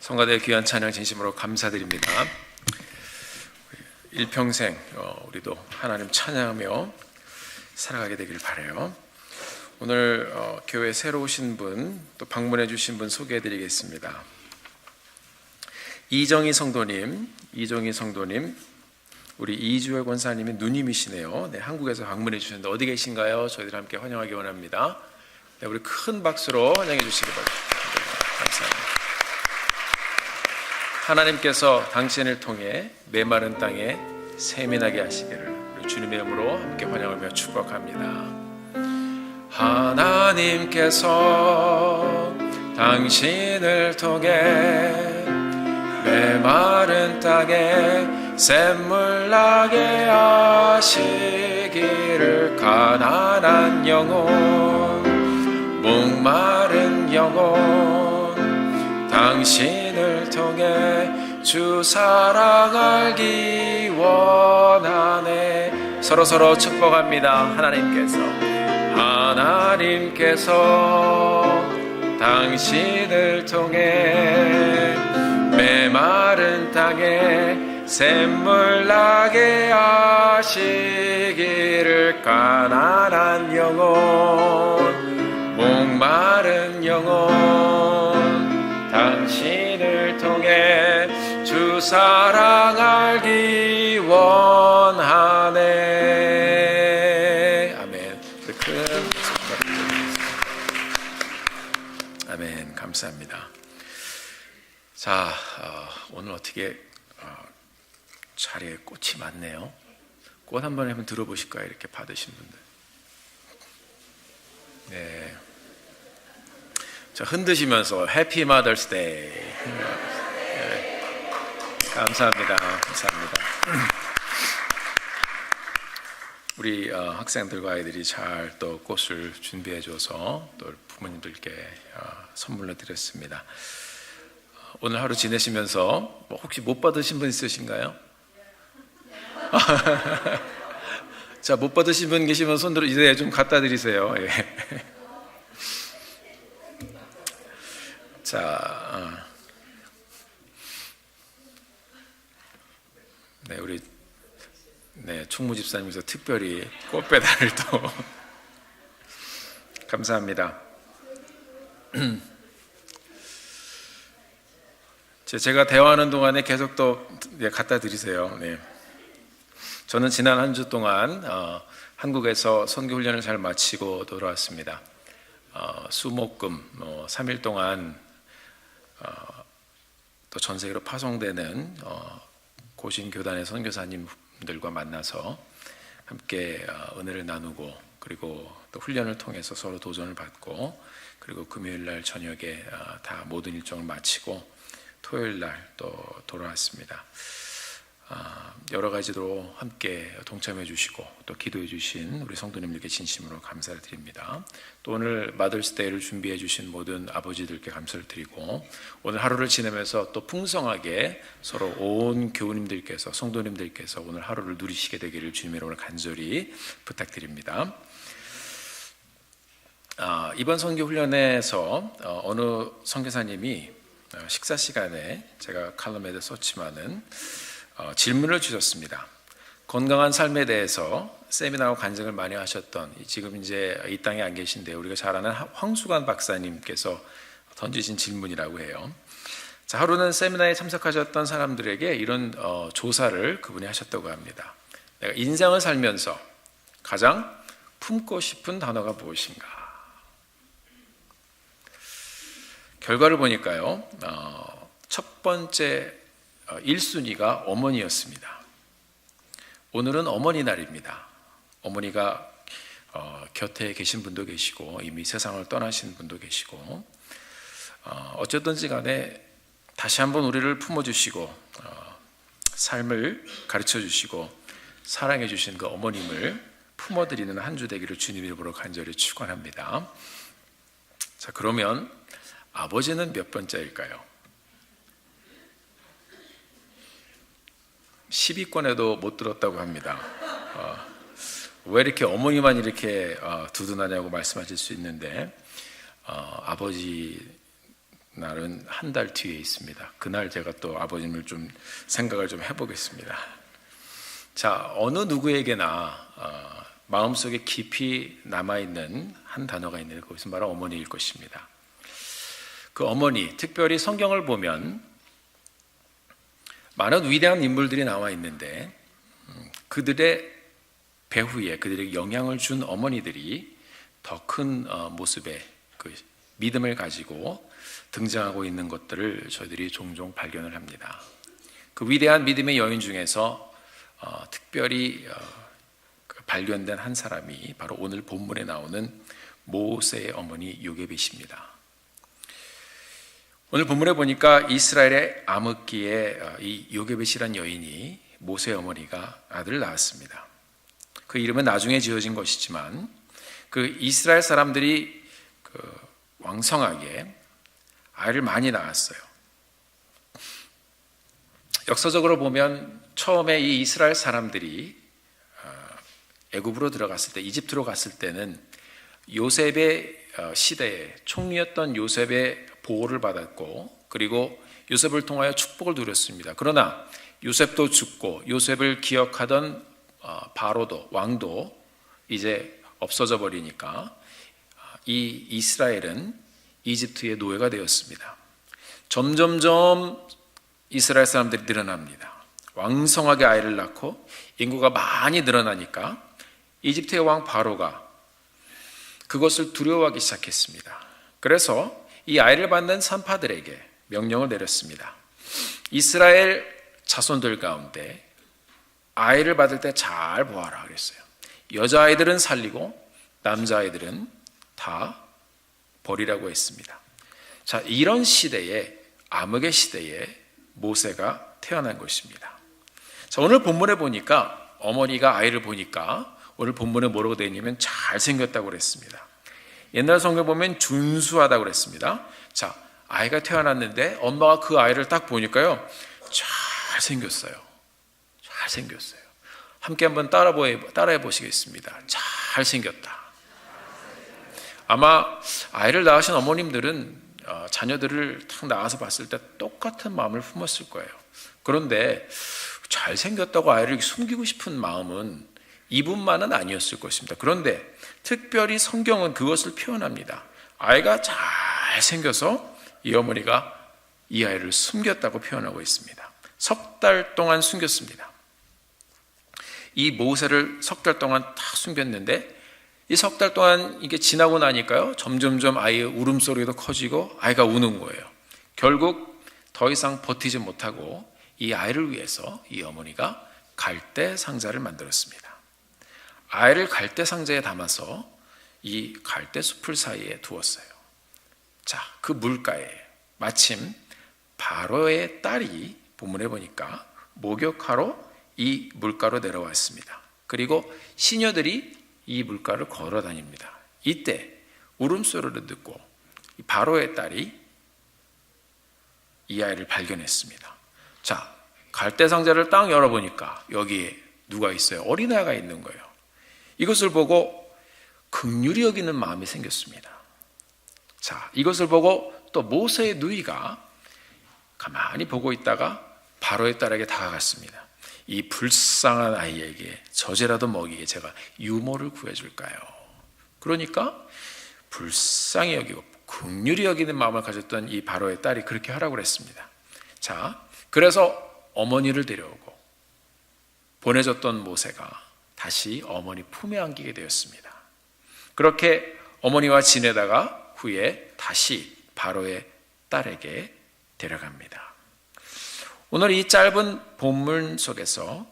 성가대의 귀한 찬양 진심으로 감사드립니다. 일평생 우리도 하나님 찬양하며 살아가게 되길 바라요. 오늘 교회 새로 오신 분, 또 방문해 주신 분 소개해 드리겠습니다. 이정희 성도님, 우리 이주열 권사님의 누님이시네요. 네, 한국에서 방문해 주셨는데 어디 계신가요? 저희들 함께 환영하기 원합니다. 네, 우리 큰 박수로 환영해 주시기 바랍니다. 네, 감사합니다. 하나님께서 당신을 통해 메마른 땅에 세민하게 하시기를 우리 주님의 이름으로 함께 환영하며 축복합니다. 하나님께서 당신을 통해 메마른 땅에 샘물 나게 하시기를 가난한 영혼 목마른 영혼 당신을 통해 주 사랑 알기 원하네. 서로서로 축복합니다. 하나님께서 당신을 통해 메마른 땅에 샘물 나게 하시기를 가난한 영혼 목마른 영혼 당신을 통해 주 사랑 알기 원하네. 아멘. 아멘. 감사합니다. 자, 오늘 어떻게 자리에 꽃이 많네요. 꽃 한번 한번 들어보실까요? 이렇게 받으신 분들. 네. 자, 흔드시면서 해피 마더스 데이. 네. 감사합니다. 우리 학생들과 아이들이 잘 또 꽃을 준비해줘서 또 부모님들께 선물로 드렸습니다. 오늘 하루 지내시면서 혹시 못 받으신 분 있으신가요? 자, 못 받으신 분 계시면 손 들어 이제 좀 갖다 드리세요. 예. 자, 네, 우리 충무 집사님께서 특별히 꽃 배달을 또 감사합니다. 제가 대화하는 동안에 계속 또 갖다 드리세요. 네. 저는 지난 한 주 동안 한국에서 선교 훈련을 잘 마치고 돌아왔습니다. 수목금 3일 동안 또 전 세계로 파송되는 고신 교단의 선교사님들과 만나서 함께 은혜를 나누고, 그리고 또 훈련을 통해서 서로 도전을 받고, 그리고 금요일 날 저녁에 다 모든 일정을 마치고 토요일 날 또 돌아왔습니다. 여러 가지로 함께 동참해 주시고 또 기도해 주신 우리 성도님들께 진심으로 감사를 드립니다. 또 오늘 마더스데이를 준비해 주신 모든 아버지들께 감사를 드리고, 오늘 하루를 지내면서 또 풍성하게 서로 온 교우님들께서, 성도님들께서 오늘 하루를 누리시게 되기를 주님의 이름으로 간절히 부탁드립니다. 이번 선교 훈련에서 어느 선교사님이 식사 시간에 제가 칼럼에도 썼지만은 질문을 주셨습니다. 건강한 삶에 대해서 세미나와 간증을 많이 하셨던, 지금 이제 이 땅에 안 계신데 우리가 잘 아는 황수관 박사님께서 던지신 질문이라고 해요. 자, 하루는 세미나에 참석하셨던 사람들에게 이런 조사를 그분이 하셨다고 합니다. 내가 인생을 살면서 가장 품고 싶은 단어가 무엇인가? 결과를 보니까요, 첫 번째 1순위가 어머니였습니다. 오늘은 어머니 날입니다. 어머니가 곁에 계신 분도 계시고 이미 세상을 떠나신 분도 계시고, 어쨌든지 간에 다시 한번 우리를 품어주시고 삶을 가르쳐주시고 사랑해주신 그 어머님을 품어드리는 한 주 되기를 주님 이름으로 간절히 축원합니다. 자, 그러면 아버지는 몇 번째일까요? 10위권에도 못 들었다고 합니다. 왜 이렇게 어머니만 이렇게 두둔하냐고 말씀하실 수 있는데, 아버지 날은 한 달 뒤에 있습니다. 그날 제가 또 아버님을 좀 생각을 좀 해보겠습니다. 자, 어느 누구에게나 마음속에 깊이 남아있는 한 단어가 있는데 그것은 바로 어머니일 것입니다. 그 어머니, 특별히 성경을 보면 많은 위대한 인물들이 나와 있는데 그들의 배후에 그들에게 영향을 준 어머니들이 더 큰 모습의 그 믿음을 가지고 등장하고 있는 것들을 저희들이 종종 발견을 합니다. 그 위대한 믿음의 여인 중에서 특별히 발견된 한 사람이 바로 오늘 본문에 나오는 모세의 어머니 요게벳입니다. 오늘 본문에 보니까 이스라엘의 암흑기에 이 요게벳이란 여인이 모세의 어머니가 아들을 낳았습니다. 그 이름은 나중에 지어진 것이지만 그 이스라엘 사람들이 왕성하게 아이를 많이 낳았어요. 역사적으로 보면 처음에 이 이스라엘 사람들이 애굽으로 들어갔을 때, 이집트로 갔을 때는 요셉의 시대에 총리였던 요셉의 보호를 받았고 그리고 요셉을 통하여 축복을 누렸습니다. 그러나 요셉도 죽고 요셉을 기억하던 바로도 왕도 이제 없어져 버리니까 이 이스라엘은 이집트의 노예가 되었습니다. 점점점 이스라엘 사람들이 늘어납니다. 왕성하게 아이를 낳고 인구가 많이 늘어나니까 이집트의 왕 바로가 그것을 두려워하기 시작했습니다. 그래서 이 아이를 받는 산파들에게 명령을 내렸습니다. 이스라엘 자손들 가운데 아이를 받을 때 잘 보아라 그랬어요. 여자아이들은 살리고 남자아이들은 다 버리라고 했습니다. 자, 이런 시대에, 암흑의 시대에 모세가 태어난 것입니다. 자, 오늘 본문에 보니까 어머니가 아이를 보니까 오늘 본문에 뭐라고 되어 있냐면 잘생겼다고 그랬습니다. 옛날 성경 보면 준수하다고 그랬습니다. 자, 아이가 태어났는데 엄마가 그 아이를 딱 보니까요 잘생겼어요. 잘생겼어요. 함께 한번 따라해 보시겠습니다. 잘생겼다. 아마 아이를 낳으신 어머님들은 자녀들을 딱 낳아서 봤을 때 똑같은 마음을 품었을 거예요. 그런데 잘생겼다고 아이를 숨기고 싶은 마음은 이분만은 아니었을 것입니다. 그런데 특별히 성경은 그것을 표현합니다. 아이가 잘생겨서 이 어머니가 이 아이를 숨겼다고 표현하고 있습니다. 석 달 동안 숨겼습니다. 이 모세를 석 달 동안 다 숨겼는데 이 석 달 동안 이게 지나고 나니까요 점점점 아이의 울음소리도 커지고 아이가 우는 거예요. 결국 더 이상 버티지 못하고 이 아이를 위해서 이 어머니가 갈대 상자를 만들었습니다. 아이를 갈대 상자에 담아서 이 갈대 숲을 사이에 두었어요. 자, 그 물가에 마침 바로의 딸이 본문에 보니까 목욕하러 이 물가로 내려왔습니다. 그리고 시녀들이 이 물가를 걸어 다닙니다. 이때 울음소리를 듣고 바로의 딸이 이 아이를 발견했습니다. 자, 갈대 상자를 딱 열어보니까 여기에 누가 있어요? 어린아이가 있는 거예요. 이것을 보고 긍휼히 여기는 마음이 생겼습니다. 자, 이것을 보고 또 모세의 누이가 가만히 보고 있다가 바로의 딸에게 다가갔습니다. 이 불쌍한 아이에게 젖이라도 먹이게 제가 유모를 구해줄까요? 그러니까 불쌍히 여기고 긍휼히 여기는 마음을 가졌던 이 바로의 딸이 그렇게 하라고 했습니다. 자, 그래서 어머니를 데려오고 보내줬던 모세가 다시 어머니 품에 안기게 되었습니다. 그렇게 어머니와 지내다가 후에 다시 바로의 딸에게 데려갑니다. 오늘 이 짧은 본문 속에서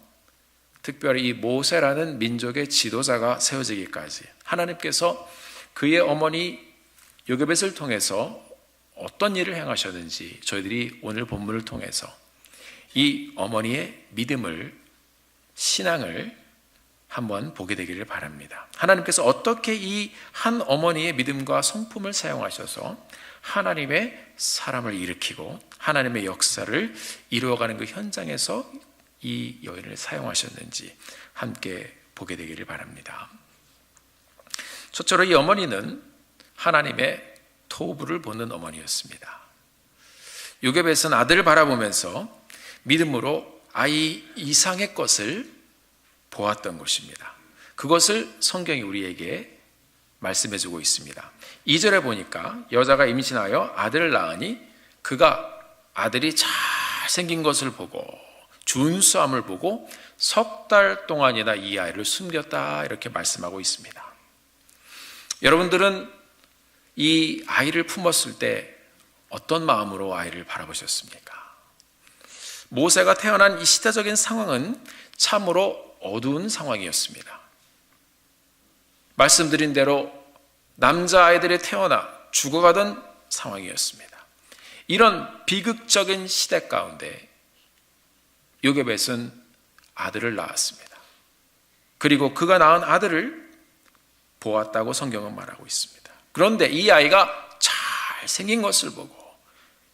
특별히 이 모세라는 민족의 지도자가 세워지기까지 하나님께서 그의 어머니 요게벳을 통해서 어떤 일을 행하셨는지 저희들이 오늘 본문을 통해서 이 어머니의 믿음을, 신앙을 한번 보게 되기를 바랍니다. 하나님께서 어떻게 이 한 어머니의 믿음과 성품을 사용하셔서 하나님의 사람을 일으키고 하나님의 역사를 이루어가는 그 현장에서 이 여인을 사용하셨는지 함께 보게 되기를 바랍니다. 첫째로 이 어머니는 하나님의 토부를 보는 어머니였습니다. 요게벳은 아들을 바라보면서 믿음으로 아이 이상의 것을 보았던 것입니다. 그것을 성경이 우리에게 말씀해주고 있습니다. 2절에 보니까 여자가 임신하여 아들을 낳으니 그가 아들이 잘생긴 것을 보고 준수함을 보고 석 달 동안이나 이 아이를 숨겼다, 이렇게 말씀하고 있습니다. 여러분들은 이 아이를 품었을 때 어떤 마음으로 아이를 바라보셨습니까? 모세가 태어난 이 시대적인 상황은 참으로 어두운 상황이었습니다. 말씀드린 대로 남자아이들이 태어나 죽어가던 상황이었습니다. 이런 비극적인 시대 가운데 요게벳은 아들을 낳았습니다. 그리고 그가 낳은 아들을 보았다고 성경은 말하고 있습니다. 그런데 이 아이가 잘생긴 것을 보고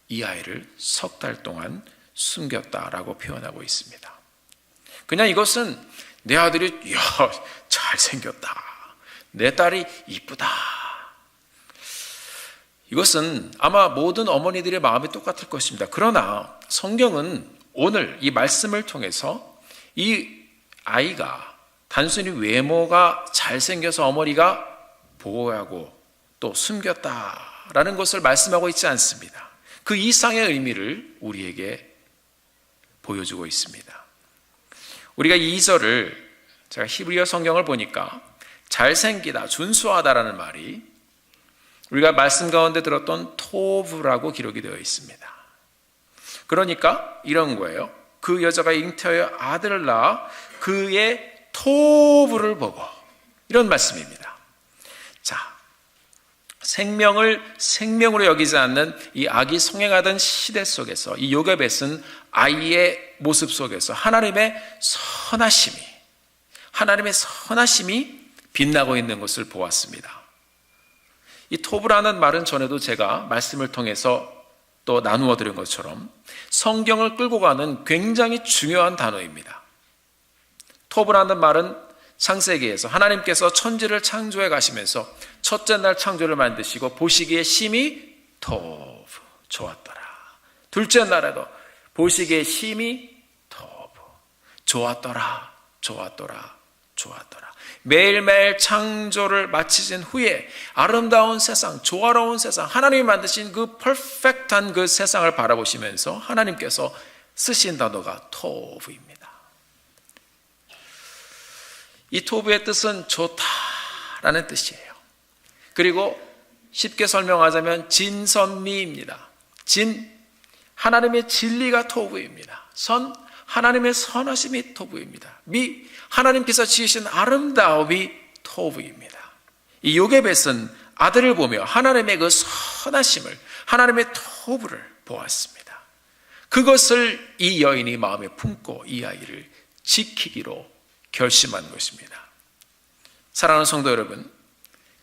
이 아이를 석 달 동안 숨겼다라고 표현하고 있습니다. 그냥 이것은 내 아들이 잘생겼다, 내 딸이 이쁘다, 이것은 아마 모든 어머니들의 마음이 똑같을 것입니다. 그러나 성경은 오늘 이 말씀을 통해서 이 아이가 단순히 외모가 잘생겨서 어머니가 보호하고 또 숨겼다라는 것을 말씀하고 있지 않습니다. 그 이상의 의미를 우리에게 보여주고 있습니다. 우리가 2절을 제가 히브리어 성경을 보니까 잘생기다, 준수하다라는 말이 우리가 말씀 가운데 들었던 토브라고 기록이 되어 있습니다. 그러니까 이런 거예요. 그 여자가 잉태하여 아들을 낳아 그의 토브를 보고, 이런 말씀입니다. 자, 생명을 생명으로 여기지 않는 이 악이 성행하던 시대 속에서 이 요게벳은 아이의 모습 속에서 하나님의 선하심이 빛나고 있는 것을 보았습니다. 이 토브라는 말은 전에도 제가 말씀을 통해서 또 나누어 드린 것처럼 성경을 끌고 가는 굉장히 중요한 단어입니다. 토브라는 말은 창세기에서 하나님께서 천지를 창조해 가시면서 첫째 날 창조를 만드시고 보시기에 심히 토브, 좋았더라. 둘째 날에도 보시기에 심히 토브, 좋았더라. 매일매일 창조를 마치신 후에 아름다운 세상, 조화로운 세상, 하나님이 만드신 그 퍼펙트한 그 세상을 바라보시면서 하나님께서 쓰신 단어가 토브입니다. 이 토브의 뜻은 좋다라는 뜻이에요. 그리고 쉽게 설명하자면 진선미입니다. 진, 하나님의 진리가 토브입니다. 선, 하나님의 선하심이 토브입니다. 미, 하나님께서 지으신 아름다움이 토브입니다. 이 요게벳은 아들을 보며 하나님의 그 선하심을, 하나님의 토브를 보았습니다. 그것을 이 여인이 마음에 품고 이 아이를 지키기로 결심한 것입니다. 사랑하는 성도 여러분,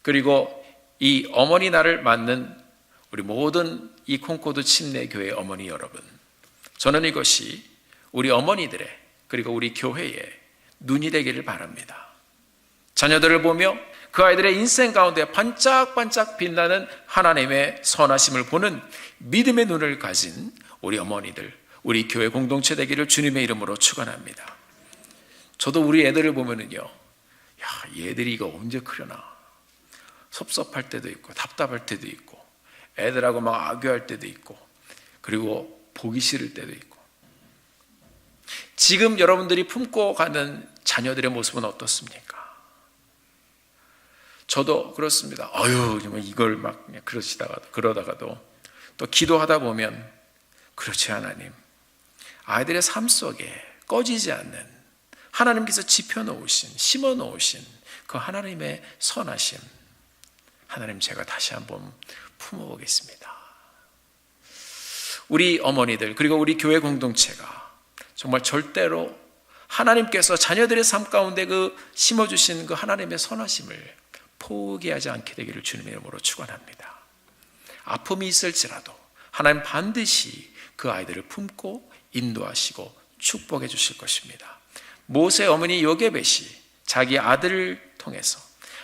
그리고 이 어머니 날을 맞는 우리 모든 이 콩코드 침례교회 어머니 여러분, 저는 이것이 우리 어머니들의, 그리고 우리 교회의 눈이 되기를 바랍니다. 자녀들을 보며 그 아이들의 인생 가운데 반짝반짝 빛나는 하나님의 선하심을 보는 믿음의 눈을 가진 우리 어머니들, 우리 교회 공동체 되기를 주님의 이름으로 축원합니다. 저도 우리 애들을 보면은요, 얘들이 이거 언제 크려나 섭섭할 때도 있고 답답할 때도 있고 애들하고 막 악유할 때도 있고 그리고 보기 싫을 때도 있고. 지금 여러분들이 품고 가는 자녀들의 모습은 어떻습니까? 저도 그렇습니다. 정말 이걸 막 그러다가도 또 기도하다 보면, 그렇지 하나님, 아이들의 삶 속에 꺼지지 않는 하나님께서 지펴놓으신, 심어놓으신 그 하나님의 선하심, 하나님 제가 다시 한번 품어보겠습니다. 우리 어머니들 그리고 우리 교회 공동체가 정말 절대로 하나님께서 자녀들의 삶 가운데 그 심어주신 그 하나님의 선하심을 포기하지 않게 되기를 주님의 이름으로 축원합니다. 아픔이 있을지라도 하나님 반드시 그 아이들을 품고 인도하시고 축복해 주실 것입니다. 모세 어머니 요게벳이 자기 아들을 통해서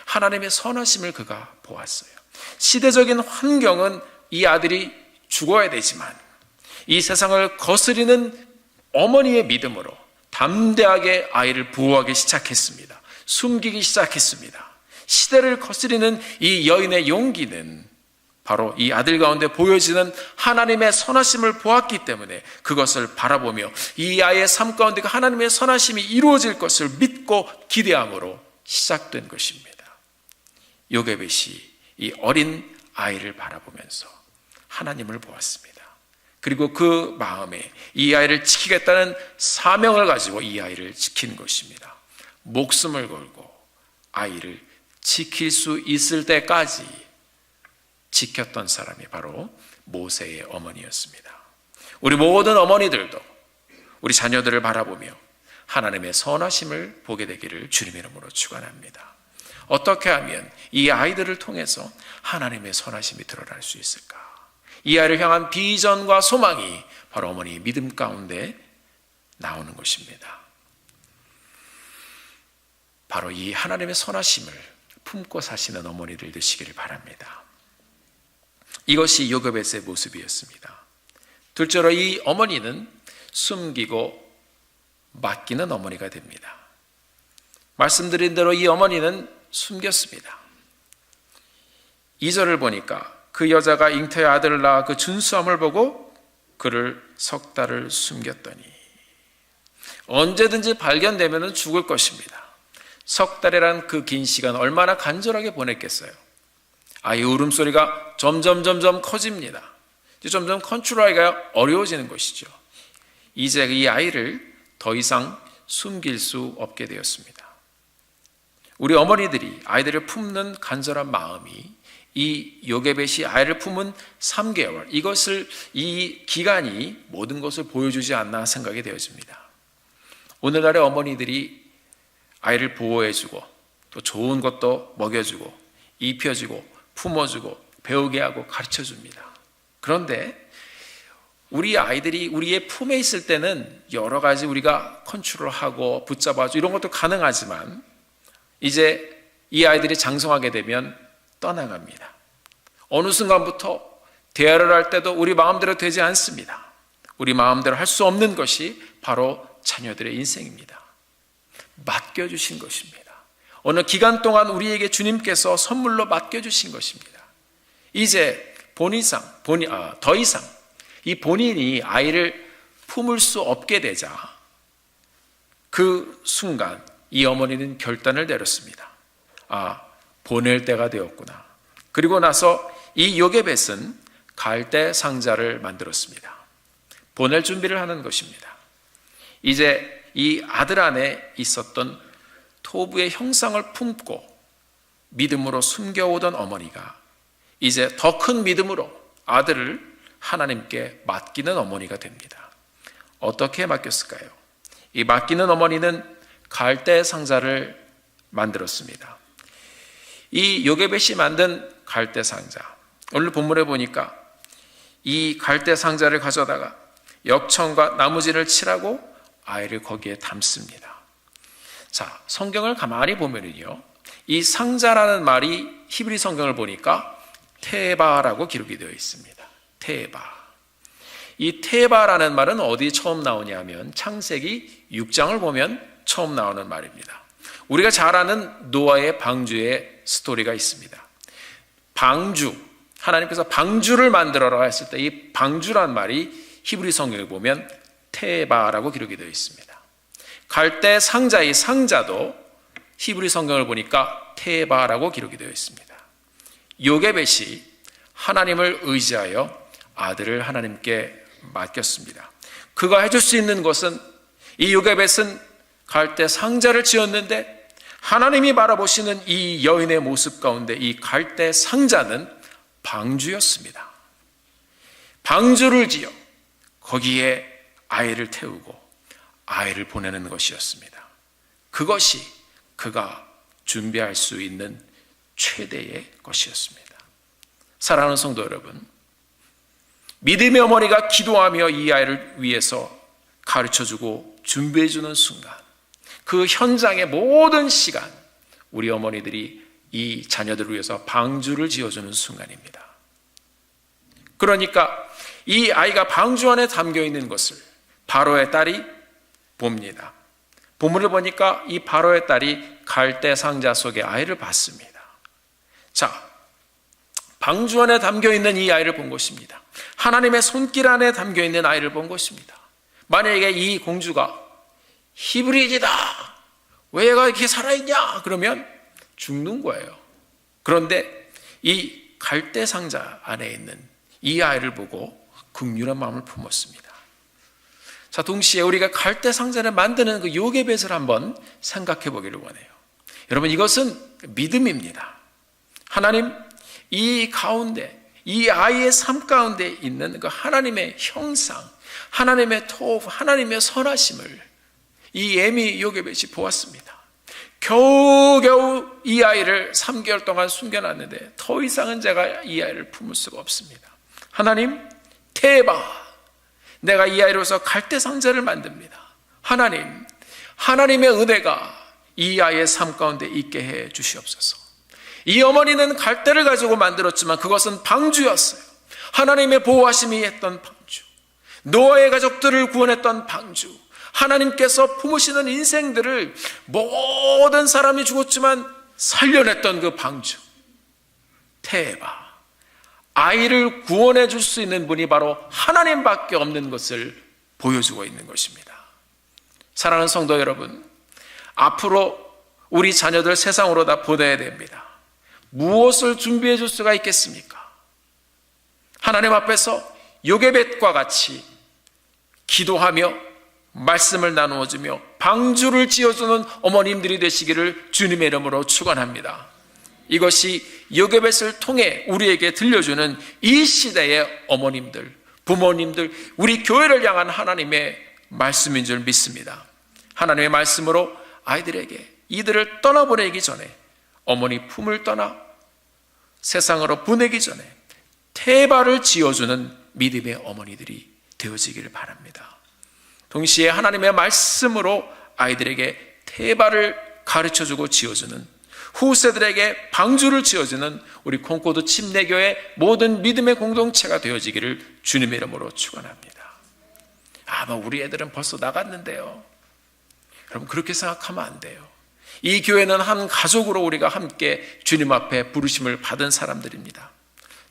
하나님의 선하심을 그가 보았어요. 시대적인 환경은 이 아들이 죽어야 되지만 이 세상을 거스리는 어머니의 믿음으로 담대하게 아이를 보호하기 시작했습니다. 숨기기 시작했습니다. 시대를 거스리는 이 여인의 용기는 바로 이 아들 가운데 보여지는 하나님의 선하심을 보았기 때문에 그것을 바라보며 이 아이의 삶 가운데 하나님의 선하심이 이루어질 것을 믿고 기대함으로 시작된 것입니다. 요게벳이 이 어린 아이를 바라보면서 하나님을 보았습니다. 그리고 그 마음에 이 아이를 지키겠다는 사명을 가지고 이 아이를 지킨 것입니다. 목숨을 걸고 아이를 지킬 수 있을 때까지 지켰던 사람이 바로 모세의 어머니였습니다. 우리 모든 어머니들도 우리 자녀들을 바라보며 하나님의 선하심을 보게 되기를 주님의 이름으로 축원합니다. 어떻게 하면 이 아이들을 통해서 하나님의 선하심이 드러날 수 있을까? 이 아이를 향한 비전과 소망이 바로 어머니의 믿음 가운데 나오는 것입니다. 바로 이 하나님의 선하심을 품고 사시는 어머니들 되시기를 바랍니다. 이것이 요게벳의 모습이었습니다. 둘째로 이 어머니는 숨기고 맡기는 어머니가 됩니다. 말씀드린 대로 이 어머니는 숨겼습니다. 2절을 보니까 그 여자가 잉태의 아들을 낳아 그 준수함을 보고 그를 석 달을 숨겼더니, 언제든지 발견되면 죽을 것입니다. 석 달이란 그 긴 시간 얼마나 간절하게 보냈겠어요. 아이의 울음소리가 점점 커집니다. 점점 컨트롤하기가 어려워지는 것이죠. 이제 이 아이를 더 이상 숨길 수 없게 되었습니다. 우리 어머니들이 아이들을 품는 간절한 마음이 이 요게벳이 아이를 품은 3개월, 이 기간이 모든 것을 보여주지 않나 생각이 되어집니다. 오늘날의 어머니들이 아이를 보호해주고 또 좋은 것도 먹여주고 입혀주고 품어주고 배우게 하고 가르쳐줍니다. 그런데 우리 아이들이 우리의 품에 있을 때는 여러 가지 우리가 컨트롤하고 붙잡아주고 이런 것도 가능하지만 이제 이 아이들이 장성하게 되면 떠나갑니다. 어느 순간부터 대화를 할 때도 우리 마음대로 되지 않습니다. 우리 마음대로 할 수 없는 것이 바로 자녀들의 인생입니다. 맡겨주신 것입니다. 어느 기간 동안 우리에게 주님께서 선물로 맡겨주신 것입니다. 이제 더 이상 이 본인이 아이를 품을 수 없게 되자 그 순간 이 어머니는 결단을 내렸습니다. 보낼 때가 되었구나. 그리고 나서 이 요게벳은 갈대 상자를 만들었습니다. 보낼 준비를 하는 것입니다. 이제 이 아들 안에 있었던 토부의 형상을 품고 믿음으로 숨겨오던 어머니가 이제 더 큰 믿음으로 아들을 하나님께 맡기는 어머니가 됩니다. 어떻게 맡겼을까요? 이 맡기는 어머니는 갈대 상자를 만들었습니다. 이 요게벳이 만든 갈대 상자, 오늘 본문에 보니까 이 갈대 상자를 가져다가 역청과 나무진을 칠하고 아이를 거기에 담습니다. 자, 성경을 가만히 보면은요, 이 상자라는 말이 히브리 성경을 보니까 테바라고 기록이 되어 있습니다. 테바. 이 테바라는 말은 어디 처음 나오냐면 창세기 6장을 보면 처음 나오는 말입니다. 우리가 잘 아는 노아의 방주의 스토리가 있습니다. 방주, 하나님께서 방주를 만들어라 했을 때 이 방주란 말이 히브리 성경을 보면 테바라고 기록이 되어 있습니다. 갈대 상자, 이 상자도 히브리 성경을 보니까 테바라고 기록이 되어 있습니다. 요게벳이 하나님을 의지하여 아들을 하나님께 맡겼습니다. 그가 해줄 수 있는 것은, 이 요게벳은 갈대 상자를 지었는데 하나님이 바라보시는 이 여인의 모습 가운데 이 갈대 상자는 방주였습니다. 방주를 지어 거기에 아이를 태우고 아이를 보내는 것이었습니다. 그것이 그가 준비할 수 있는 최대의 것이었습니다. 사랑하는 성도 여러분, 믿음의 어머니가 기도하며 이 아이를 위해서 가르쳐주고 준비해주는 순간, 그 현장의 모든 시간, 우리 어머니들이 이 자녀들을 위해서 방주를 지어주는 순간입니다. 그러니까 이 아이가 방주 안에 담겨 있는 것을 바로의 딸이 봅니다. 본문을 보니까 이 바로의 딸이 갈대 상자 속에 아이를 봤습니다. 자, 방주 안에 담겨 있는 이 아이를 본 것입니다. 하나님의 손길 안에 담겨 있는 아이를 본 것입니다. 만약에 이 공주가 히브리지다, 왜 얘가 이렇게 살아있냐 그러면 죽는 거예요. 그런데 이 갈대 상자 안에 있는 이 아이를 보고 긍휼한 마음을 품었습니다. 자, 동시에 우리가 갈대 상자를 만드는 그 요게벳을 한번 생각해 보기를 원해요. 여러분, 이것은 믿음입니다. 하나님, 이 가운데, 이 아이의 삶 가운데 있는 그 하나님의 형상, 하나님의 토, 하나님의 선하심을 이 에미 요게벳이 보았습니다. 겨우겨우 이 아이를 3개월 동안 숨겨놨는데 더 이상은 제가 이 아이를 품을 수가 없습니다. 하나님, 대박! 내가 이 아이로서 갈대 상자를 만듭니다. 하나님, 하나님의 은혜가 이 아이의 삶 가운데 있게 해 주시옵소서. 이 어머니는 갈대를 가지고 만들었지만 그것은 방주였어요. 하나님의 보호하심이 했던 방주, 노아의 가족들을 구원했던 방주, 하나님께서 품으시는 인생들을 모든 사람이 죽었지만 살려냈던 그 방주. 대박! 아이를 구원해 줄 수 있는 분이 바로 하나님밖에 없는 것을 보여주고 있는 것입니다. 사랑하는 성도 여러분, 앞으로 우리 자녀들 세상으로 다 보내야 됩니다. 무엇을 준비해 줄 수가 있겠습니까? 하나님 앞에서 요게벳과 같이 기도하며 말씀을 나누어주며 방주를 지어주는 어머님들이 되시기를 주님의 이름으로 축원합니다. 이것이 요게벳을 통해 우리에게 들려주는 이 시대의 어머님들, 부모님들, 우리 교회를 향한 하나님의 말씀인 줄 믿습니다. 하나님의 말씀으로 아이들에게 이들을 떠나보내기 전에, 어머니 품을 떠나 세상으로 보내기 전에 태바를 지어주는 믿음의 어머니들이 되어지기를 바랍니다. 동시에 하나님의 말씀으로 아이들에게 태바를 가르쳐주고 지어주는, 후세들에게 방주를 지어주는 우리 콩코드 침례교회 모든 믿음의 공동체가 되어지기를 주님의 이름으로 축원합니다. 우리 애들은 벌써 나갔는데요. 여러분, 그렇게 생각하면 안 돼요. 이 교회는 한 가족으로 우리가 함께 주님 앞에 부르심을 받은 사람들입니다.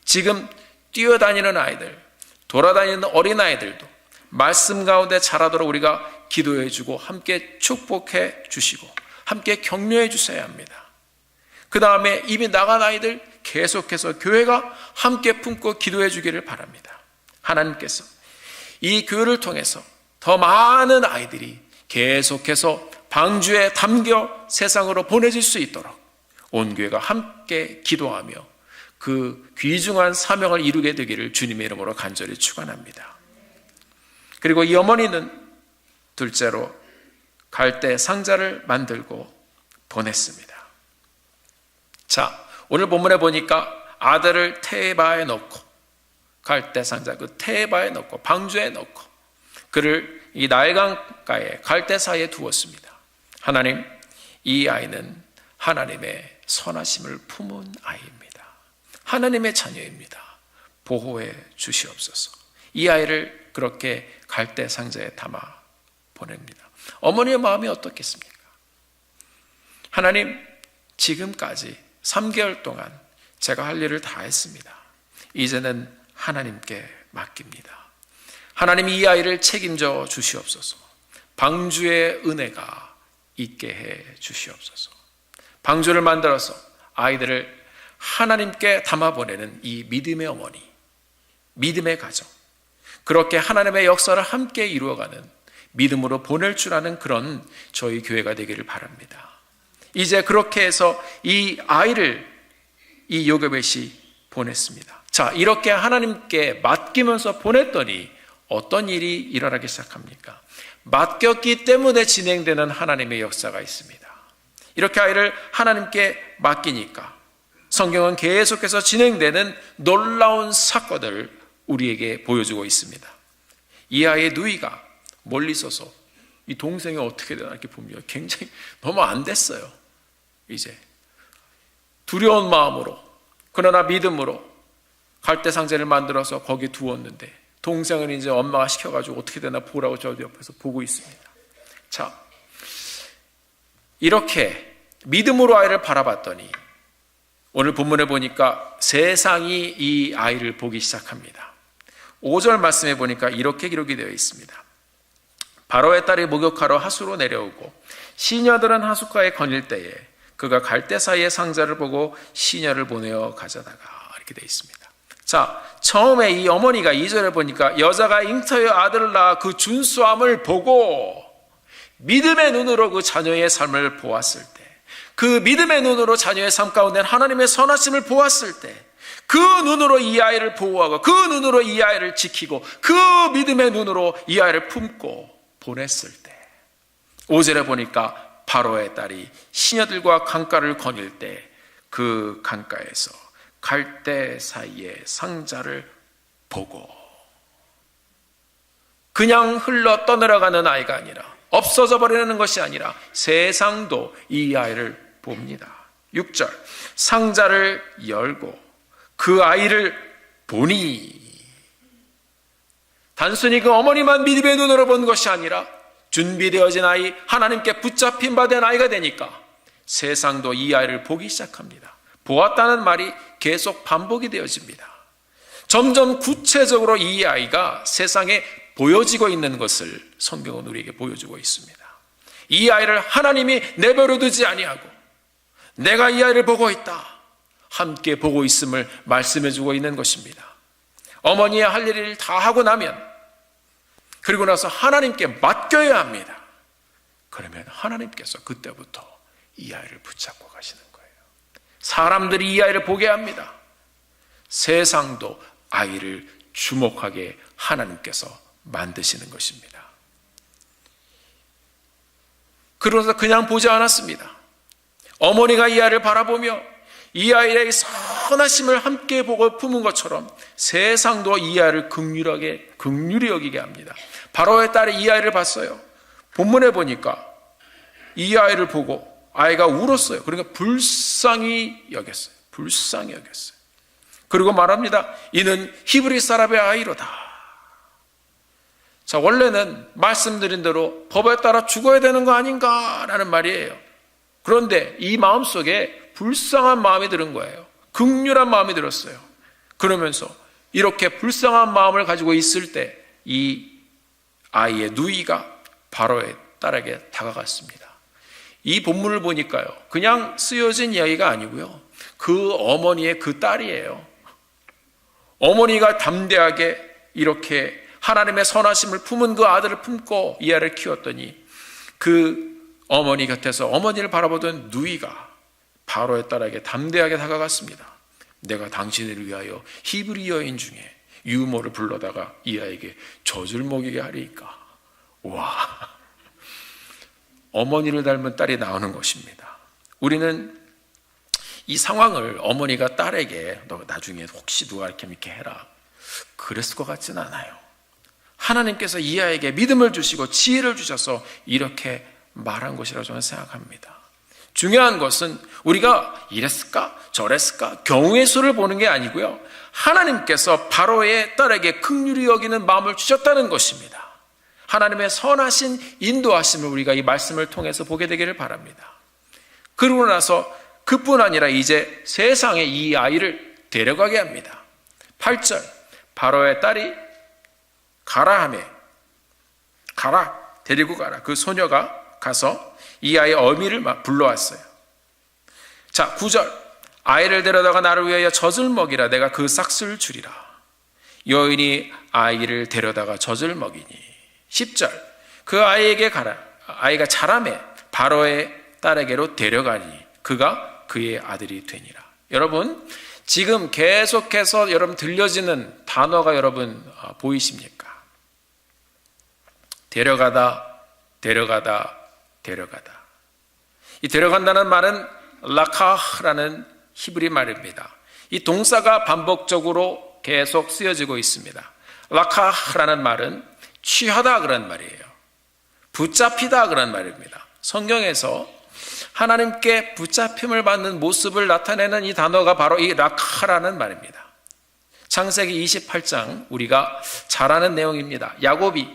지금 뛰어다니는 아이들, 돌아다니는 어린아이들도 말씀 가운데 자라도록 우리가 기도해 주고 함께 축복해 주시고 함께 격려해 주셔야 합니다. 그 다음에 이미 나간 아이들 계속해서 교회가 함께 품고 기도해 주기를 바랍니다. 하나님께서 이 교회를 통해서 더 많은 아이들이 계속해서 방주에 담겨 세상으로 보내질 수 있도록 온 교회가 함께 기도하며 그 귀중한 사명을 이루게 되기를 주님의 이름으로 간절히 축원합니다. 그리고 이 어머니는 둘째로 갈대 상자를 만들고 보냈습니다. 자, 오늘 본문에 보니까 아들을 테바에 넣고, 갈대 상자 그 테바에 넣고 방주에 넣고 그를 이 나일강가에 갈대 사이에 두었습니다. 하나님, 이 아이는 하나님의 선하심을 품은 아이입니다. 하나님의 자녀입니다. 보호해 주시옵소서. 이 아이를 그렇게 갈대 상자에 담아 보냅니다. 어머니의 마음이 어떻겠습니까? 하나님, 지금까지 3개월 동안 제가 할 일을 다 했습니다. 이제는 하나님께 맡깁니다. 하나님, 이 아이를 책임져 주시옵소서. 방주의 은혜가 있게 해 주시옵소서. 방주를 만들어서 아이들을 하나님께 담아보내는 이 믿음의 어머니, 믿음의 가정, 그렇게 하나님의 역사를 함께 이루어가는 믿음으로 보낼 줄 아는 그런 저희 교회가 되기를 바랍니다. 이제 그렇게 해서 이 아이를 이 요게벳이 보냈습니다. 자, 이렇게 하나님께 맡기면서 보냈더니 어떤 일이 일어나기 시작합니까? 맡겼기 때문에 진행되는 하나님의 역사가 있습니다. 이렇게 아이를 하나님께 맡기니까 성경은 계속해서 진행되는 놀라운 사건을 우리에게 보여주고 있습니다. 이 아이의 누이가 멀리 서서 이 동생이 어떻게 되나 이렇게 보면 굉장히 너무 안 됐어요. 이제 두려운 마음으로, 그러나 믿음으로 갈대 상자를 만들어서 거기에 두었는데 동생은 이제 엄마가 시켜가지고 어떻게 되나 보라고 저 옆에서 보고 있습니다. 자, 이렇게 믿음으로 아이를 바라봤더니 오늘 본문에 보니까 세상이 이 아이를 보기 시작합니다. 5절 말씀에 보니까 이렇게 기록이 되어 있습니다. 바로의 딸이 목욕하러 하수로 내려오고 시녀들은 하수가에 거닐 때에 그가 갈대 사이의 상자를 보고 시녀를 보내어 가져다가, 이렇게 되어 있습니다. 자, 처음에 이 어머니가 2절에 보니까 여자가 잉터의 아들을 낳아 그 준수함을 보고 믿음의 눈으로 그 자녀의 삶을 보았을 때, 그 믿음의 눈으로 자녀의 삶 가운데 하나님의 선하심을 보았을 때, 그 눈으로 이 아이를 보호하고 그 눈으로 이 아이를 지키고 그 믿음의 눈으로 이 아이를 품고 보냈을 때, 5절에 보니까 바로의 딸이 시녀들과 강가를 거닐 때 그 강가에서 갈대 사이에 상자를 보고, 그냥 흘러 떠내려가는 아이가 아니라, 없어져 버리는 것이 아니라 세상도 이 아이를 봅니다. 6절, 상자를 열고 그 아이를 보니, 단순히 그 어머니만 믿음의 눈으로 본 것이 아니라 준비되어진 아이, 하나님께 붙잡힌 바 된 아이가 되니까 세상도 이 아이를 보기 시작합니다. 보았다는 말이 계속 반복이 되어집니다. 점점 구체적으로 이 아이가 세상에 보여지고 있는 것을 성경은 우리에게 보여주고 있습니다. 이 아이를 하나님이 내버려 두지 아니하고 내가 이 아이를 보고 있다, 함께 보고 있음을 말씀해 주고 있는 것입니다. 어머니의 할 일을 다 하고 나면, 그리고 나서 하나님께 맡겨야 합니다. 그러면 하나님께서 그때부터 이 아이를 붙잡고 가시는 거예요. 사람들이 이 아이를 보게 합니다. 세상도 아이를 주목하게 하나님께서 만드시는 것입니다. 그러면서 그냥 보지 않았습니다. 어머니가 이 아이를 바라보며 이 아이의 선하심을 함께 보고 품은 것처럼 세상도 이 아이를 긍휼히 여기게 합니다. 바로의 딸이 이 아이를 봤어요. 본문에 보니까 이 아이를 보고 아이가 울었어요. 그러니까 불쌍히 여겼어요. 불쌍히 여겼어요. 그리고 말합니다. 이는 히브리 사람의 아이로다. 자, 원래는 말씀드린 대로 법에 따라 죽어야 되는 거 아닌가라는 말이에요. 그런데 이 마음속에 불쌍한 마음이 들은 거예요. 긍휼한 마음이 들었어요. 그러면서 이렇게 불쌍한 마음을 가지고 있을 때 이 아이의 누이가 바로의 딸에게 다가갔습니다. 이 본문을 보니까요, 그냥 쓰여진 이야기가 아니고요, 그 어머니의 그 딸이에요. 어머니가 담대하게 이렇게 하나님의 선하심을 품은 그 아들을 품고 이 아이를 키웠더니 그 어머니 곁에서 어머니를 바라보던 누이가 바로의 딸에게 담대하게 다가갔습니다. 내가 당신을 위하여 히브리 여인 중에 유모를 불러다가 이 아이에게 젖을 먹이게 하리이까. 와, 어머니를 닮은 딸이 나오는 것입니다. 우리는 이 상황을 어머니가 딸에게 너 나중에 혹시 누가 이렇게 해라 그랬을 것 같지는 않아요. 하나님께서 이 아이에게 믿음을 주시고 지혜를 주셔서 이렇게 말한 것이라고 저는 생각합니다. 중요한 것은 우리가 이랬을까 저랬을까 경우의 수를 보는 게 아니고요, 하나님께서 바로의 딸에게 긍휼히 여기는 마음을 주셨다는 것입니다. 하나님의 선하신 인도하심을 우리가 이 말씀을 통해서 보게 되기를 바랍니다. 그러고 나서 그뿐 아니라 이제 세상에 이 아이를 데려가게 합니다. 8절, 바로의 딸이 가라 하매, 가라, 데리고 가라. 그 소녀가 가서 이 아이의 어미를 불러왔어요. 자, 9절, 아이를 데려다가 나를 위하여 젖을 먹이라. 내가 그 싹스를 주리라. 여인이 아이를 데려다가 젖을 먹이니. 10절, 그 아이에게 가라. 아이가 자라매 바로의 딸에게로 데려가니 그가 그의 아들이 되니라. 여러분, 지금 계속해서 여러분 들려지는 단어가 여러분 보이십니까? 데려가다, 데려가다, 데려가다. 이 데려간다는 말은 라카라는 히브리 말입니다. 이 동사가 반복적으로 계속 쓰여지고 있습니다. 라카라는 말은 취하다 그런 말이에요. 붙잡히다 그런 말입니다. 성경에서 하나님께 붙잡힘을 받는 모습을 나타내는 이 단어가 바로 이 라카라는 말입니다. 창세기 28장 우리가 잘 아는 내용입니다. 야곱이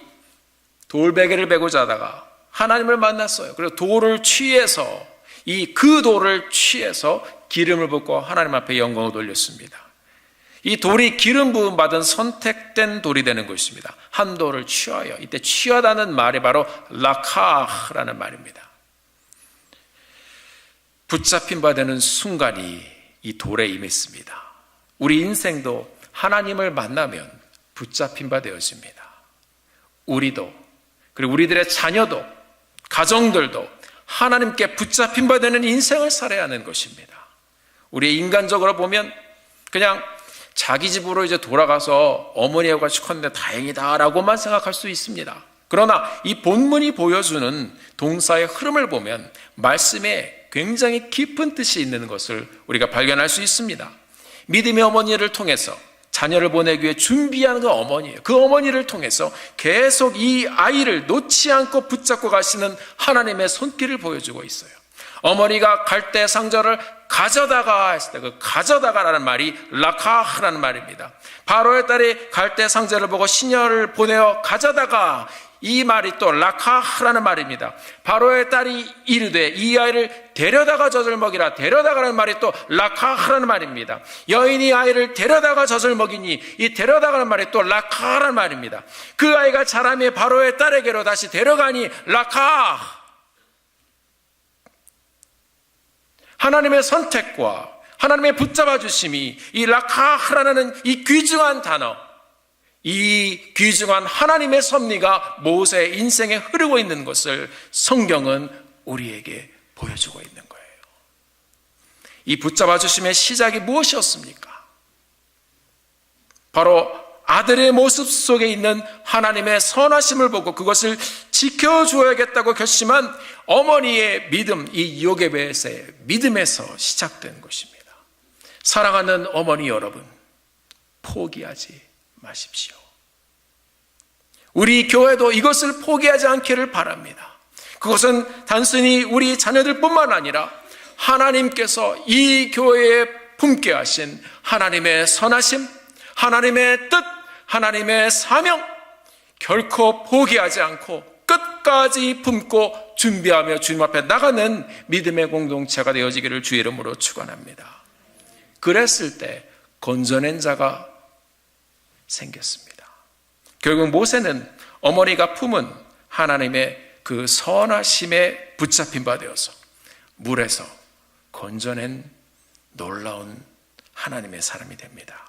돌베개를 베고 자다가 하나님을 만났어요. 그래서 돌을 취해서 그 돌을 취해서 기름을 붓고 하나님 앞에 영광을 돌렸습니다. 이 돌이 기름 부음 받은 선택된 돌이 되는 것입니다. 한 돌을 취하여, 이때 취하다는 말이 바로 라카라는 말입니다. 붙잡힌 바 되는 순간이 이 돌에 임했습니다. 우리 인생도 하나님을 만나면 붙잡힌 바 되어집니다. 우리도, 그리고 우리들의 자녀도, 가정들도 하나님께 붙잡힌 바 되는 인생을 살아야 하는 것입니다. 우리 인간적으로 보면 그냥 자기 집으로 이제 돌아가서 어머니하고 같이 컸는데 다행이다라고만 생각할 수 있습니다. 그러나 이 본문이 보여주는 동사의 흐름을 보면 말씀에 굉장히 깊은 뜻이 있는 것을 우리가 발견할 수 있습니다. 믿음의 어머니를 통해서 자녀를 보내기 위해 준비한 그 어머니예요. 그 어머니를 통해서 계속 이 아이를 놓지 않고 붙잡고 가시는 하나님의 손길을 보여주고 있어요. 어머니가 갈대 상자를 가져다가 했을 때 그 가져다가라는 말이 라카라는 말입니다. 바로의 딸이 갈대 상자를 보고 시녀를 보내어 가져다가, 이 말이 또 라카라는 말입니다. 바로의 딸이 이르되 이 아이를 데려다가 젖을 먹이라, 데려다가라는 말이 또 라카라는 말입니다. 여인이 아이를 데려다가 젖을 먹이니, 이 데려다가라는 말이 또 라카라는 말입니다. 그 아이가 자라매 바로의 딸에게로 다시 데려가니 라카. 하나님의 선택과 하나님의 붙잡아 주심이 이 라카라는 이 귀중한 단어, 이 귀중한 하나님의 섭리가 모세의 인생에 흐르고 있는 것을 성경은 우리에게 보여주고 있는 거예요. 이 붙잡아 주심의 시작이 무엇이었습니까? 바로 아들의 모습 속에 있는 하나님의 선하심을 보고 그것을 지켜줘야겠다고 결심한 어머니의 믿음, 이 요게벳의 믿음에서 시작된 것입니다. 사랑하는 어머니 여러분, 포기하지 마십시오. 우리 교회도 이것을 포기하지 않기를 바랍니다. 그것은 단순히 우리 자녀들뿐만 아니라 하나님께서 이 교회에 품게 하신 하나님의 선하심, 하나님의 뜻, 하나님의 사명, 결코 포기하지 않고 끝까지 품고 준비하며 주님 앞에 나가는 믿음의 공동체가 되어지기를 주의 이름으로 축원합니다. 그랬을 때 건져낸 자가 생겼습니다. 결국 모세는 어머니가 품은 하나님의 그 선하심에 붙잡힌 바 되어서 물에서 건져낸 놀라운 하나님의 사람이 됩니다.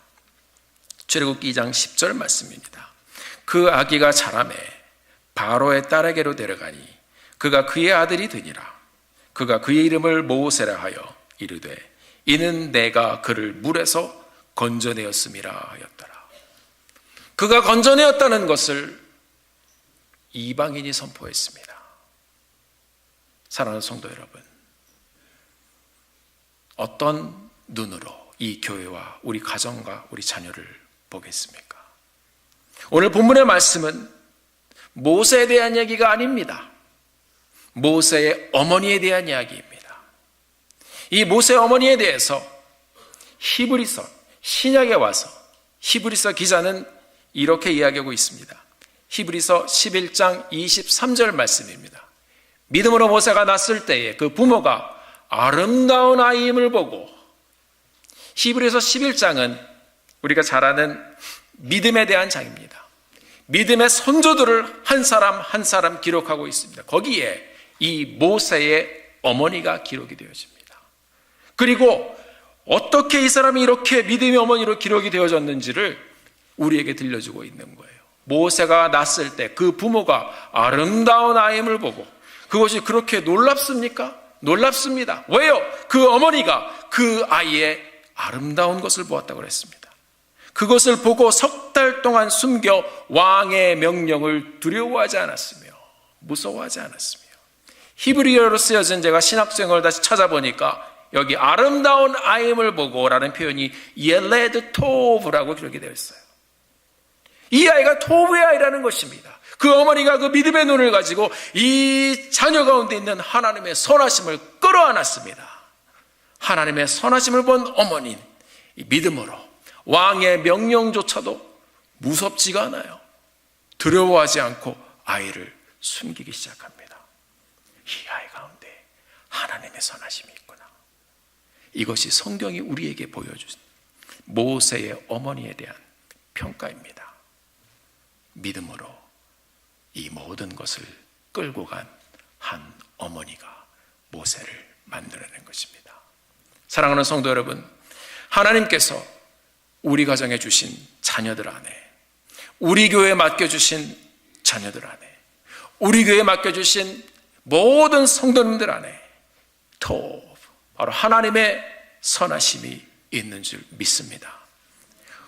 출애굽기 2장 10절 말씀입니다. 그 아기가 자라매 바로의 딸에게로 데려가니 그가 그의 아들이 되니라. 그가 그의 이름을 모세라 하여 이르되 이는 내가 그를 물에서 건져내었음이라 하였더라. 그가 건져내었다는 것을 이방인이 선포했습니다. 사랑하는 성도 여러분, 어떤 눈으로 이 교회와 우리 가정과 우리 자녀를 보겠습니까? 오늘 본문의 말씀은 모세에 대한 얘기가 아닙니다. 모세의 어머니에 대한 이야기입니다. 이 모세의 어머니에 대해서 히브리서, 신약에 와서 히브리서 기자는 이렇게 이야기하고 있습니다. 히브리서 11장 23절 말씀입니다. 믿음으로 모세가 낳았을 때에 그 부모가 아름다운 아이임을 보고, 히브리서 11장은 우리가 잘 아는 믿음에 대한 장입니다. 믿음의 선조들을 한 사람 한 사람 기록하고 있습니다. 거기에 이 모세의 어머니가 기록이 되어집니다. 그리고 어떻게 이 사람이 이렇게 믿음의 어머니로 기록이 되어졌는지를 우리에게 들려주고 있는 거예요. 모세가 낳았을 때 그 부모가 아름다운 아임을 보고, 그것이 그렇게 놀랍습니까? 놀랍습니다. 왜요? 그 어머니가 그 아이의 아름다운 것을 보았다고 그랬습니다. 그것을 보고 석 달 동안 숨겨 왕의 명령을 두려워하지 않았으며 무서워하지 않았으며, 히브리어로 쓰여진 제가 신학생을 다시 찾아보니까 여기 아름다운 아임을 보고 라는 표현이 옐레드 토브라고 기록이 되어 있어요. 이 아이가 토브의 아이라는 것입니다. 그 어머니가 그 믿음의 눈을 가지고 이 자녀 가운데 있는 하나님의 선하심을 끌어안았습니다. 하나님의 선하심을 본 어머니는 믿음으로 왕의 명령조차도 무섭지가 않아요. 두려워하지 않고 아이를 숨기기 시작합니다. 이 아이 가운데 하나님의 선하심이 있구나. 이것이 성경이 우리에게 보여준 모세의 어머니에 대한 평가입니다. 믿음으로 이 모든 것을 끌고 간 한 어머니가 모세를 만들어낸 것입니다. 사랑하는 성도 여러분, 하나님께서 우리 가정에 주신 자녀들 안에, 우리 교회에 맡겨주신 자녀들 안에, 우리 교회에 맡겨주신 모든 성도님들 안에 또 바로 하나님의 선하심이 있는 줄 믿습니다.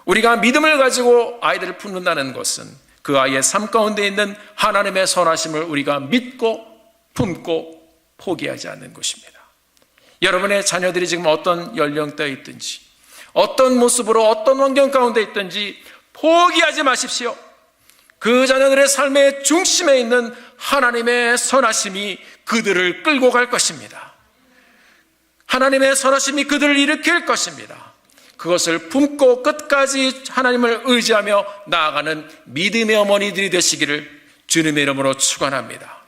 우리가 믿음을 가지고 아이들을 품는다는 것은 그 아이의 삶 가운데 있는 하나님의 선하심을 우리가 믿고 품고 포기하지 않는 것입니다. 여러분의 자녀들이 지금 어떤 연령대에 있든지, 어떤 모습으로 어떤 환경 가운데 있든지 포기하지 마십시오. 그 자녀들의 삶의 중심에 있는 하나님의 선하심이 그들을 끌고 갈 것입니다. 하나님의 선하심이 그들을 일으킬 것입니다. 그것을 품고 끝까지 하나님을 의지하며 나아가는 믿음의 어머니들이 되시기를 주님의 이름으로 축원합니다.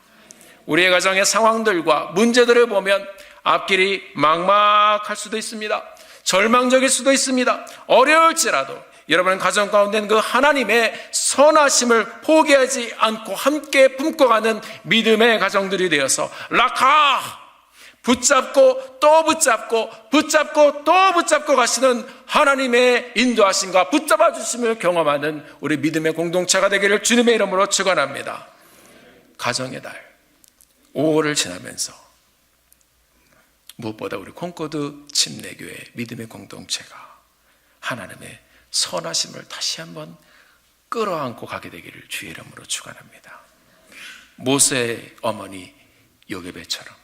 우리의 가정의 상황들과 문제들을 보면 앞길이 막막할 수도 있습니다. 절망적일 수도 있습니다. 어려울지라도 여러분 가정 가운데 그 하나님의 선하심을 포기하지 않고 함께 품고 가는 믿음의 가정들이 되어서 라카! 붙잡고 또 붙잡고 붙잡고 또 붙잡고 가시는 하나님의 인도하심과 붙잡아 주심을 경험하는 우리 믿음의 공동체가 되기를 주님의 이름으로 축원합니다. 가정의 달 5월을 지나면서 무엇보다 우리 콩코드 침례교회 믿음의 공동체가 하나님의 선하심을 다시 한번 끌어안고 가게 되기를 주의 이름으로 축원합니다. 모세의 어머니 요게벳처럼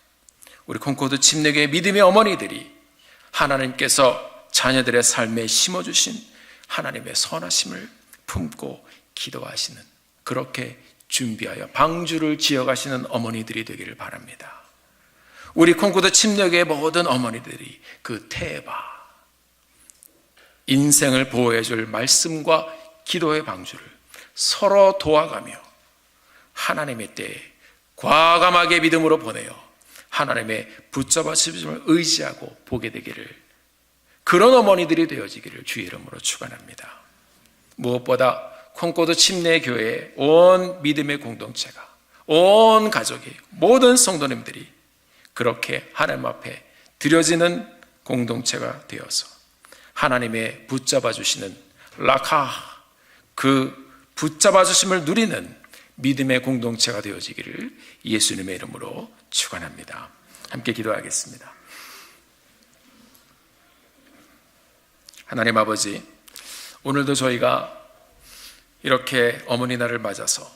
우리 콩코드 침례교회 믿음의 어머니들이 하나님께서 자녀들의 삶에 심어주신 하나님의 선하심을 품고 기도하시는, 그렇게 준비하여 방주를 지어가시는 어머니들이 되기를 바랍니다. 우리 콩코드 침례교회 모든 어머니들이 그 태바, 인생을 보호해줄 말씀과 기도의 방주를 서로 도와가며 하나님의 때에 과감하게 믿음으로 보내어 하나님의 붙잡아 주심을 의지하고 보게 되기를, 그런 어머니들이 되어지기를 주의 이름으로 축원합니다. 무엇보다 콩코드 침례교회의 온 믿음의 공동체가, 온 가족이, 모든 성도님들이 그렇게 하나님 앞에 드려지는 공동체가 되어서 하나님의 붙잡아 주시는 라카, 그 붙잡아 주심을 누리는 믿음의 공동체가 되어지기를 예수님의 이름으로 축원합니다. 함께 기도하겠습니다. 하나님 아버지, 오늘도 저희가 이렇게 어머니 날을 맞아서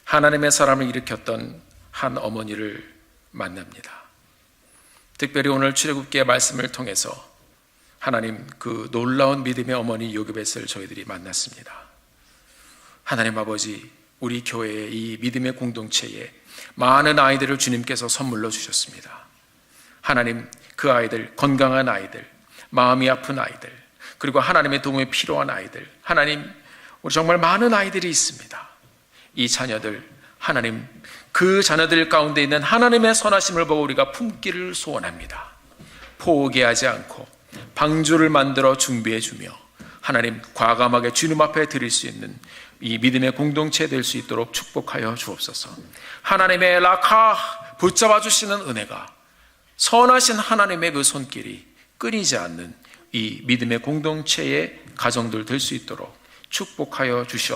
하나님의 사람을 일으켰던 한 어머니를 만납니다. 특별히 오늘 출애굽기의 말씀을 통해서 하나님 그 놀라운 믿음의 어머니 요게벳을 저희들이 만났습니다. 하나님 아버지, 우리 교회의 이 믿음의 공동체에 많은 아이들을 주님께서 선물로 주셨습니다. 하나님, 그 아이들, 건강한 아이들, 마음이 아픈 아이들, 그리고 하나님의 도움이 필요한 아이들, 하나님, 우리 정말 많은 아이들이 있습니다. 이 자녀들, 하나님, 그 자녀들 가운데 있는 하나님의 선하심을 보고 우리가 품기를 소원합니다. 포기하지 않고 방주를 만들어 준비해 주며 하나님 과감하게 주님 앞에 드릴 수 있는 이 믿음의 공동체 될 수 있도록 축복하여 주옵소서. 하나님의 라카 붙잡아 주시는 은혜가, 선하신 하나님의 그 손길이 끊이지 않는 이 믿음의 공동체의 가정들 될 수 있도록 축복하여 주시옵소서.